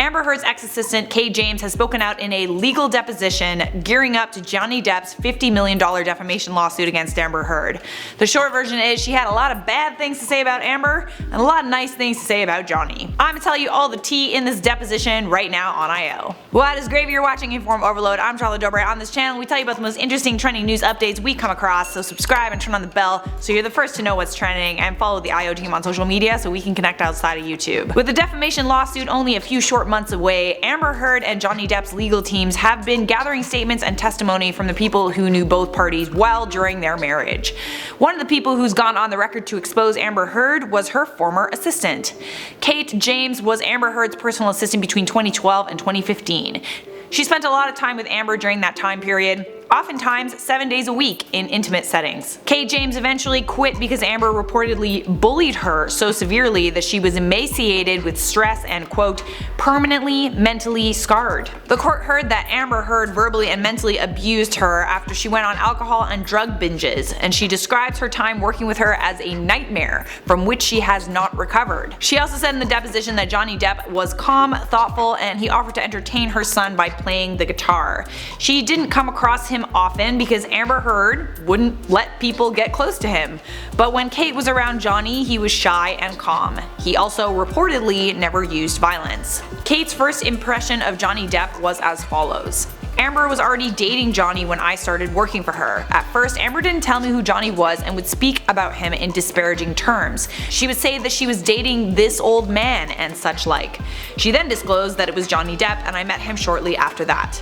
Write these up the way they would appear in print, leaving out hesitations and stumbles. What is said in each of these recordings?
Amber Heard's ex-assistant Kate James has spoken out in a legal deposition gearing up to Johnny Depp's $50 million defamation lawsuit against Amber Heard. The short version is she had a lot of bad things to say about Amber and a lot of nice things to say about Johnny. I'm gonna tell you all the tea in this deposition right now on IO. Well, that is gravy. You're watching Inform Overload. I'm Charlotte Dobre. On this channel we tell you about the most interesting trending news updates we come across, so subscribe and turn on the bell so you're the first to know what's trending, and follow the IO team on social media so we can connect outside of YouTube. With the defamation lawsuit only a few short months away, Amber Heard and Johnny Depp's legal teams have been gathering statements and testimony from the people who knew both parties well during their marriage. One of the people who's gone on the record to expose Amber Heard was her former assistant. Kate James was Amber Heard's personal assistant between 2012 and 2015. She spent a lot of time with Amber during that time period, oftentimes 7 days a week in intimate settings. Kate James eventually quit because Amber reportedly bullied her so severely that she was emaciated with stress and, quote, permanently mentally scarred. The court heard that Amber Heard verbally and mentally abused her after she went on alcohol and drug binges, and she describes her time working with her as a nightmare from which she has not recovered. She also said in the deposition that Johnny Depp was calm, thoughtful, and he offered to entertain her son by playing the guitar. She didn't come across him often because Amber Heard wouldn't let people get close to him, but when Kate was around Johnny, he was shy and calm. He also reportedly never used violence. Kate's first impression of Johnny Depp was as follows. Amber was already dating Johnny when I started working for her. At first, Amber didn't tell me who Johnny was and would speak about him in disparaging terms. She would say that she was dating this old man and such like. She then disclosed that it was Johnny Depp, and I met him shortly after that.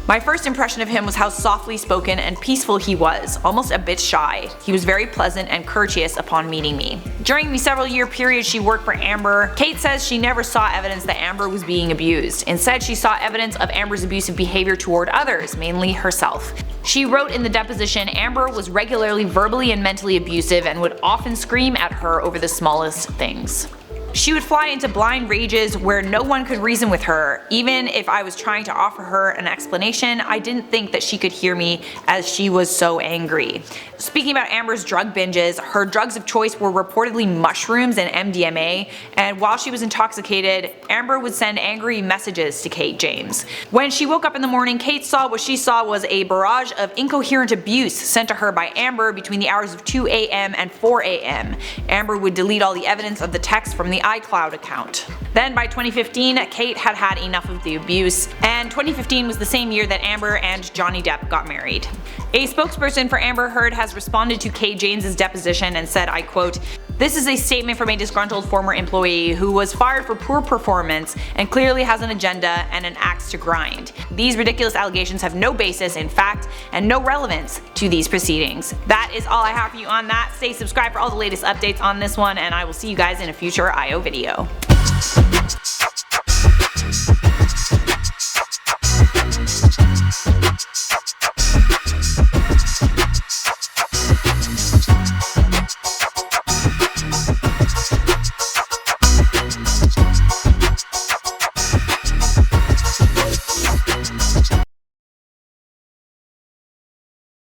My first impression of him was how softly spoken and peaceful he was, almost a bit shy. He was very pleasant and courteous upon meeting me. During the several year period she worked for Amber, Kate says she never saw evidence that Amber was being abused. Instead, she saw evidence of Amber's abusive behavior toward others, mainly herself. She wrote in the deposition Amber was regularly verbally and mentally abusive and would often scream at her over the smallest things. She would fly into blind rages where no one could reason with her. Even if I was trying to offer her an explanation, I didn't think that she could hear me as she was so angry. Speaking about Amber's drug binges, her drugs of choice were reportedly mushrooms and MDMA, and while she was intoxicated, Amber would send angry messages to Kate James. When she woke up in the morning, Kate saw what she saw was a barrage of incoherent abuse sent to her by Amber between the hours of 2 a.m. and 4 a.m. Amber would delete all the evidence of the text from the iCloud account. Then by 2015, Kate had had enough of the abuse, and 2015 was the same year that Amber and Johnny Depp got married. A spokesperson for Amber Heard has responded to Kate James' deposition and said, I quote, "This is a statement from a disgruntled former employee who was fired for poor performance and clearly has an agenda and an axe to grind. These ridiculous allegations have no basis in fact and no relevance to these proceedings." That is all I have for you on that. Stay subscribed for all the latest updates on this one, and I will see you guys in a future IO video.